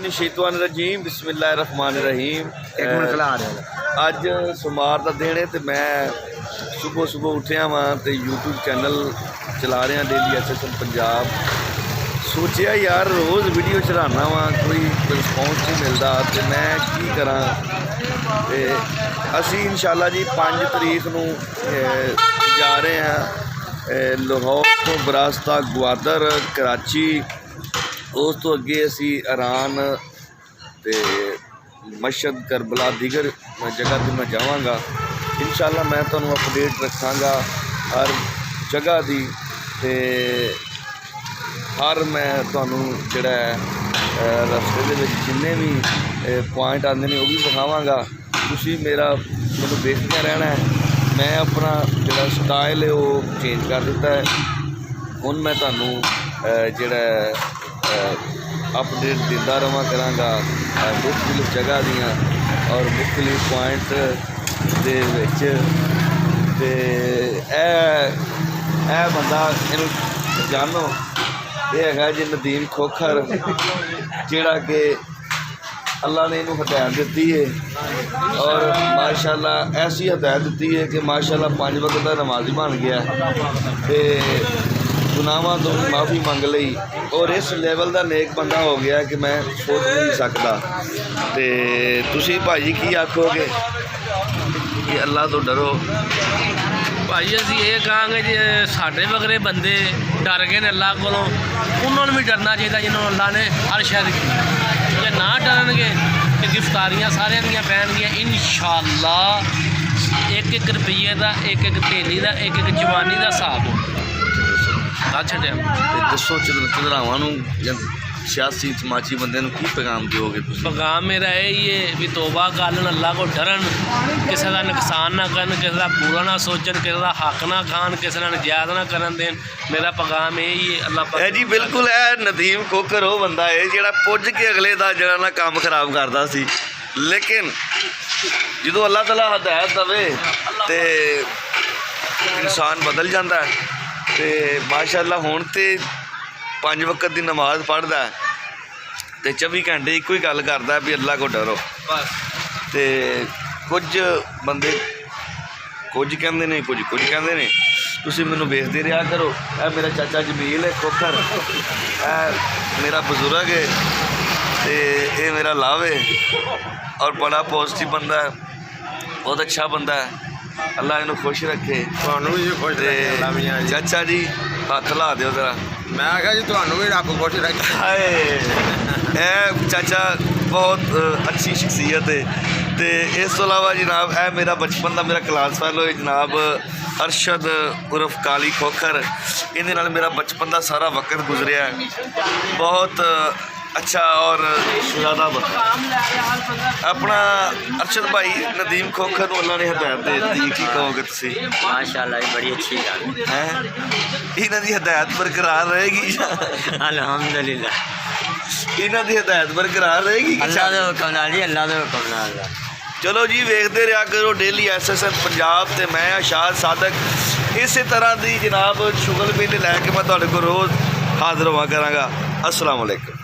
शैतानिर्रजीम बिस्मिल्लाहिर्रहमानिर्रहीम। अज सोमवार का दिन है तो मैं सुबह सुबह उठिया वा तो यूट्यूब चैनल चला रहा डेली SSN पंजाब। सोचा यार रोज़ वीडियो चढ़ाना वा कोई रिस्पॉन्स नहीं मिलता तो मैं की करा। असी इंशाल्लाह जी 5 तारीख नूं जा रहे हैं लाहौर तो बरास्ता ग्वादर कराची। उस तो अगे असी ईरान ते मशहद करबला दीगर जगह पर मैं जावांगा। इंशाल्लाह मैं तुहानूं अपडेट रखांगा हर जगह दी ते हर मैं तुहानूं जिहड़ा रस्ते दे विच जिन्ने भी पॉइंट आते हैं वह भी विखावांगा। तुसीं मेरा मैनूं देखते रहना है। मैं अपना जिहड़ा स्टाइल है वो चेंज कर दिता है। हुण मैं तुहानूं जिहड़ा अपडेट दिंदा रहा करांगा मुख्तलिफ जगह दियाँ और मुख्तलिफ पॉइंट दे विच। ते ऐ बंदा इहनूं जानो ये है जी नदीम खोखर जिहड़ा कि अल्लाह ने इन्हूं हदायत दी है और माशाअल्लाह ऐसी हदायत दी है कि माशाअल्लाह 5 वक्त का नमाजी बन गया ते गुनाहों तो भी माफ़ी मंग ली और इस लेवल का नेक बंदा हो गया कि मैं सोच नहीं सकता। तो तुसी भाजी की आखोगे कि अल्लाह तो डरो? भाई असी ये कहांगे जे साढ़े वगरे बंदे डर गए अल्लाह को उन्होंने भी डरना चाहिए जिन्होंने अल्लाह ने हर शहर की। जे ना डरनगे तो गिरफ्तारियाँ सारे दियां पैणगियां इंशाअल्लाह। 1-1 रुपये का 1-1 थैली का 1-1 जवानी का हिसाब हो छड्या। दसो चंद्रावां सियासी समाजी बंदे की पैगाम दोगे? पैगाम मेरा यही है भी तौबा करन, अल्लाह को डरन, किसी का नुकसान ना करन, किसी का बुरा ना सोचन, किसी का हक ना खान, किसी का नजायज़ ना करन देन। मेरा पैगाम यही है अल्लाह जी। बिल्कुल है नदीम खोखर वो बंदा है जिहड़ा पुज के अगले का जरा ना काम खराब करता सी, लेकिन जो अल्लाह ताला हदायत दवे तो इंसान बदल जाता है। तो माशाअल्लाह हुण तो 5 वक्त की नमाज पढ़ता है तो 24 घंटे एको ही गल करता है भी अल्लाह को डरो। तो कुछ बंदे कुछ कहते हैं कुछ कहते हैं। तुसीं मैनूं वेखदे रहा करो। यह मेरा चाचा जमील है खोखर, मेरा बजुर्ग है तो ये मेरा लाभ है और बड़ा पॉजिटिव बंदा है, बहुत अच्छा बंदा है। अल्लाह इन्हूं खुश रखे। चाचा जी हथ ला दिओ जरा। मैं आखा जी तुहानूं भी रब खुश रखे। हाय चाचा बहुत अच्छी शख्सियत है। तो इस तो अलावा जनाब है मेरा बचपन का मेरा क्लास फैलो है जनाब अरशद उर्फ काली खोखर। इहदे नाल मेरा बचपन का सारा वक्त गुजरिया है। बहुत अच्छा और ज़्यादा बंदा अपना अरशद भाई नदीम खोखर को अल्लाह ने हदायत दे दी। की कहोगे तुसी? माशाअल्लाह बड़ी अच्छी गल है। इन्हां दी हदायत बरकरार रहेगी? अल्हम्दुलिल्लाह इन्हां दी हदायत बरकरार रहेगी? अल्लाह दे हुक्म नाल जी, अल्लाह दे हुक्म नाल। चलो जी वेखते रहा करो डेली SSN पंजाब। तो मैं शाद सादक इस तरह की जनाब शुगल मेले लैके मैं तुहाडे कोल रोज़ हाज़र होवा करांगा। अस्सलाम वालेकुम।